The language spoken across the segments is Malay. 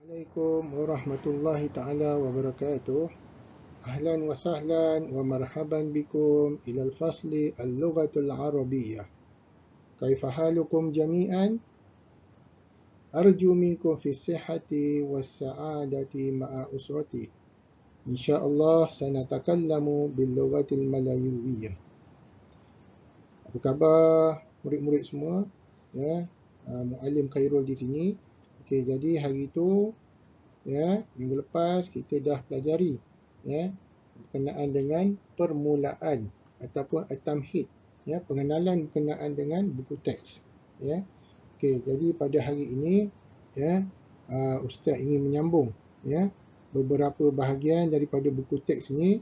Assalamualaikum warahmatullahi taala wabarakatuh. Ahlan wa sahlan wa marhaban bikum ila al-fasli al-lughatul arabiyyah. Kaifa halukum jami'an? Arju minkum fi sihhati was sa'adati ma'a usrati. Insyaallah sanatakallamu bil lughatil malayuwiyah. Apa khabar murid-murid semua? Ya, Muallim Khairul di sini. Okey, jadi hari itu minggu lepas kita dah pelajari berkenaan dengan permulaan ataupun at-tamhid, pengenalan berkenaan dengan buku teks. Okey, jadi pada hari ini ustaz ingin menyambung beberapa bahagian daripada buku teks ni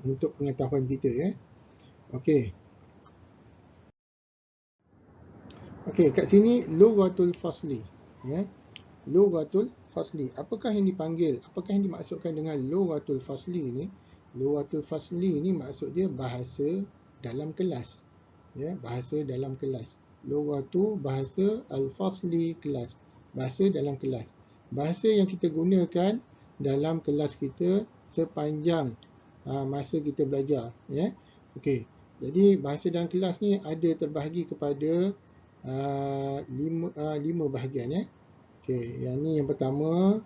untuk pengetahuan kita. Okey, kat sini lughatul fasli. Lughatul fasli. Apakah yang dipanggil? Apakah yang dimaksudkan dengan lughatul fasli ni? Lughatul fasli ni maksud dia bahasa dalam kelas. Bahasa dalam kelas. Lughatu bahasa, al-fasli kelas. Bahasa dalam kelas. Bahasa yang kita gunakan dalam kelas kita sepanjang masa kita belajar. Okey. Jadi bahasa dalam kelas ni ada terbahagi kepada 5 bahagian. Okey, yang ni yang pertama,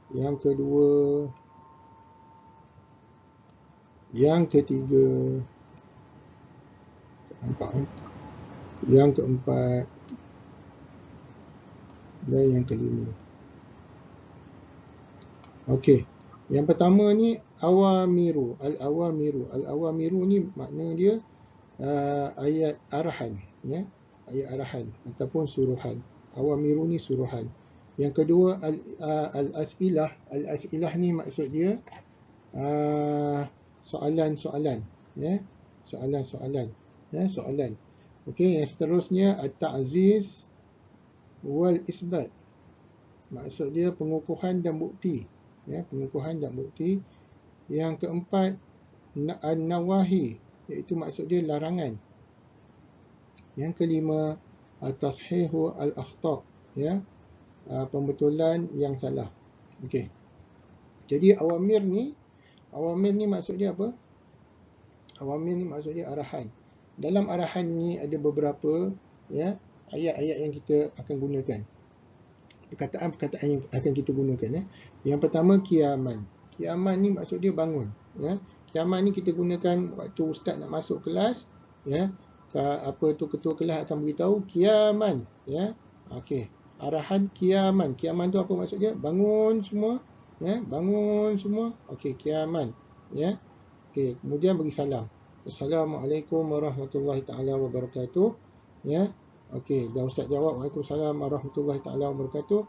yang kedua, yang ketiga, tak nampak yang keempat dan yang kelima. Okey, yang pertama ni awamiru, al-awamiru. Al-awamiru ni makna dia ayat arahan, ayat arahan ataupun suruhan. Awamiru ni suruhan. Yang kedua al-as'ilah. Al-as'ilah ni maksud dia soalan-soalan. Soalan-soalan. Soalan. Okey, yang seterusnya at-ta'ziz wal isbat. Maksud dia pengukuhan dan bukti. Pengukuhan dan bukti. Yang keempat an-nawahi, iaitu maksud dia larangan. Yang kelima at-tashihu al-akhta', pembetulan yang salah. Okey. Jadi awamir ni maksud dia apa? Awamir ni maksud dia arahan. Dalam arahan ni ada beberapa ayat-ayat yang kita akan gunakan. Perkataan-perkataan yang akan kita gunakan. Yang pertama qiyaman. Qiyaman ni maksud dia bangun. Qiyaman ni kita gunakan waktu ustaz nak masuk kelas, ketua kelas akan beritahu qiyaman. Okey, arahan qiyaman. Qiyaman tu apa maksud dia? Bangun semua. Bangun semua. Okey, qiyaman. Okey, kemudian beri salam. Assalamualaikum warahmatullahi taala wabarakatuh. Okey, dah ustaz jawab waalaikumsalam warahmatullahi taala wabarakatuh.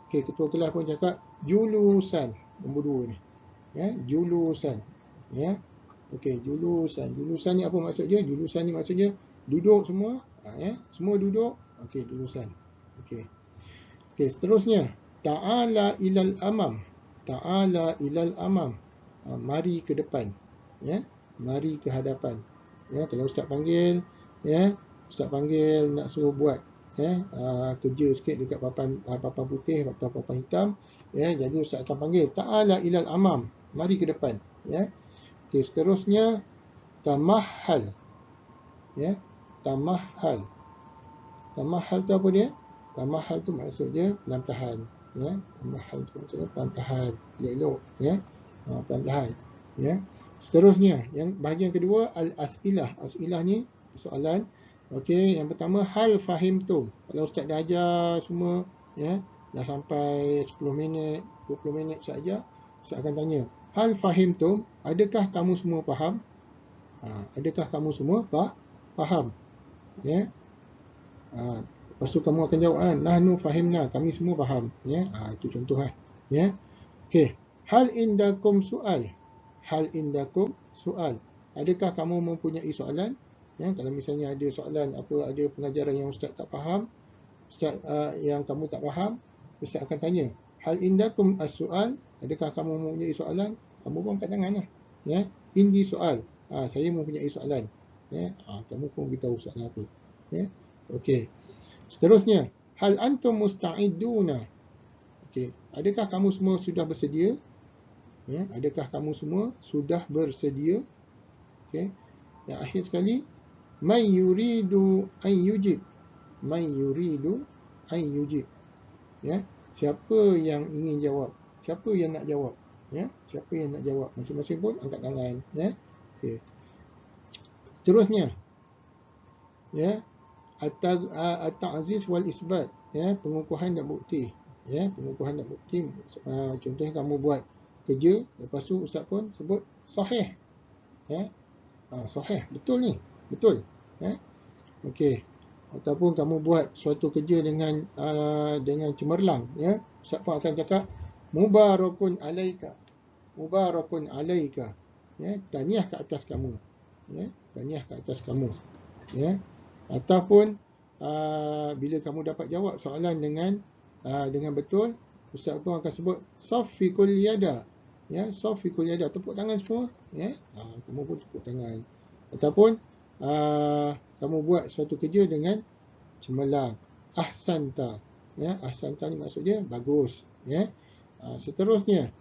Okey, ketua kelas pun cakap julusan. Nombor 2 ni. Julusan. Okey, julusan. Julusan ni apa maksud dia? Julusan ni maksud dia duduk semua. Semua duduk. Okey, julusan. Okey. Okey, seterusnya ta'ala ilal amam. Ta'ala ilal amam. Mari ke depan. Mari ke hadapan. Kalau ustaz panggil, ustaz panggil nak suruh buat kerja sikit dekat papan putih atau papan hitam, jadi ustaz akan panggil ta'ala ilal amam. Mari ke depan. Okey, seterusnya tamahhal. Tamahhal. Tamahhal tu apa dia? Tamahhal tu maksud dia pelan-pelan. Tamahhal tu maksud dia pelan-pelan, elok. Pelan-pelan. Seterusnya, yang bahagian kedua al-as'ilah. As'ilah ni soalan. Okey, yang pertama hal fahimtum. Kalau ustaz dah ajar semua, dah sampai 10 minit, 20 minit saja, ustaz akan tanya, hal fahimtum, adakah kamu semua faham? Adakah kamu semua faham? Lepas tu kamu akan jawab, nahnu fahimna, kami semua faham. Itu contoh. Okey, hal indakum soal. Hal indakum soal. Adakah kamu mempunyai soalan? Kalau misalnya ada soalan, ada pengajaran yang ustaz tak faham, ustaz yang kamu tak faham, ustaz akan tanya, hal indakum as-soal, adakah kamu mempunyai soalan? Kamu pun angkat tangan lah. Indi soal. Saya mempunyai soalan. Kamu pun beritahu soalan apa. Okey. Seterusnya, hal antum musta'iduna. Okey, adakah kamu semua sudah bersedia? Ya, adakah kamu semua sudah bersedia? Okey. Yang akhir sekali, may yuridu an yujib. May yuridu an yujib. Ya, siapa yang ingin jawab? Siapa yang nak jawab? Ya, siapa yang nak jawab? Masing-masing pun angkat tangan, ya. Okey. Seterusnya, ya, at-ta'ziz wal isbat, ya, pengukuhan dan bukti. Ya, pengukuhan dan bukti. Contohnya kamu buat kerja, lepas tu ustaz pun sebut sahih. Ya, sahih, betul ni, betul. Ya. Okey. Ataupun kamu buat suatu kerja dengan cemerlang, ya, ustaz pun akan cakap mubarakun alaika. Mubarakun alaika. Ya, tahniah ke atas kamu. Ya, tahniah ke atas kamu. Ya. Ataupun bila kamu dapat jawab soalan dengan betul, ustaz pun akan sebut saffiqul yada. Ya, saffiqul yada, tepuk tangan semua, ya. Kamu pun tepuk tangan. Ataupun kamu buat suatu kerja dengan cemerlang, ahsanta. Ya, ahsanta ni maksud dia bagus, ya. Seterusnya,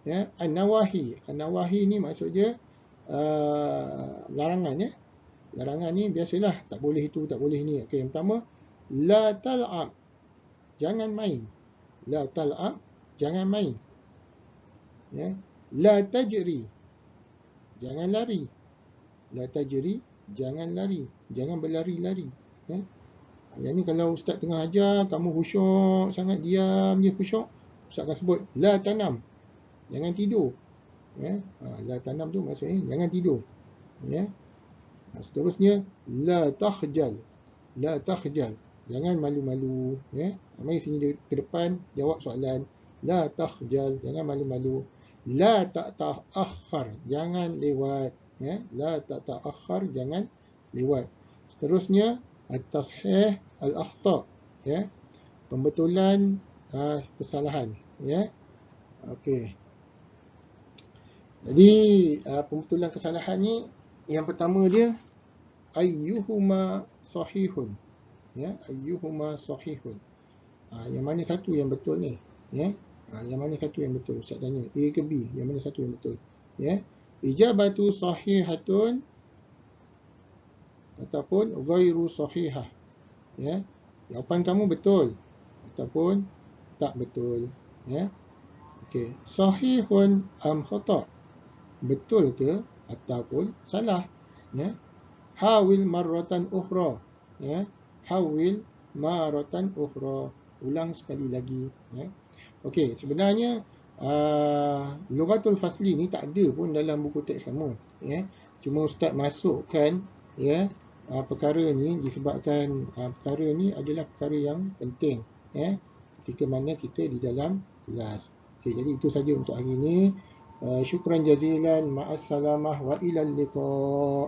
ya, an-nawahi. An-nawahi ni maksud dia larangan, ya. Larangan ni biasalah, tak boleh itu, tak boleh ni. Okey, yang pertama, la tal'ab, jangan main. La tal'ab, jangan main. Ya. La tajri, jangan lari. La tajri, jangan lari. Jangan berlari-lari. Ya. Yang ni kalau ustaz tengah ajar, kamu khusyuk sangat, diam je khusyuk, ustaz akan sebut la tanam, jangan tidur. Ya. La tanam tu maksudnya jangan tidur. Ya. Seterusnya, la takhjal. La takhjal, jangan malu-malu. Ya. Mari sini ke depan, jawab soalan. La takhjal, jangan malu-malu. La ta'akhkhar, jangan lewat. Ya. La ta'akhkhar, jangan lewat. Seterusnya, at-tashih al-akhta'. Ya. Pembetulan kesalahan. Ya. Okey. Jadi, pembetulan kesalahan ni, yang pertama dia, ayyuhuma sahihun. Ya, ayyuhuma sahihun. Yang mana satu yang betul ni? Ya. Yang mana satu yang betul? Ustaz tanya, A ke B? Yang mana satu yang betul? Ya. Ijabatu sahihatun ataupun ghairu sahihah. Ya. Jawapan kamu betul ataupun tak betul. Ya. Okey. Sahihun am khata'? Betul ke ataupun salah? Ya. Hawil marratan ukhra. Ya. Hawil marratan ukhra. Ulang sekali lagi. Ya. Okey, sebenarnya lughatul fasli ni tak ada pun dalam buku teks kamu. Ya. Cuma ustaz masukkan, ya, perkara ni disebabkan perkara ni adalah perkara yang penting, ya, ketika mana kita di dalam kelas. Okey, jadi itu saja untuk hari ini. Syukran jazilan, ma'assalamah wa ilal liqa'.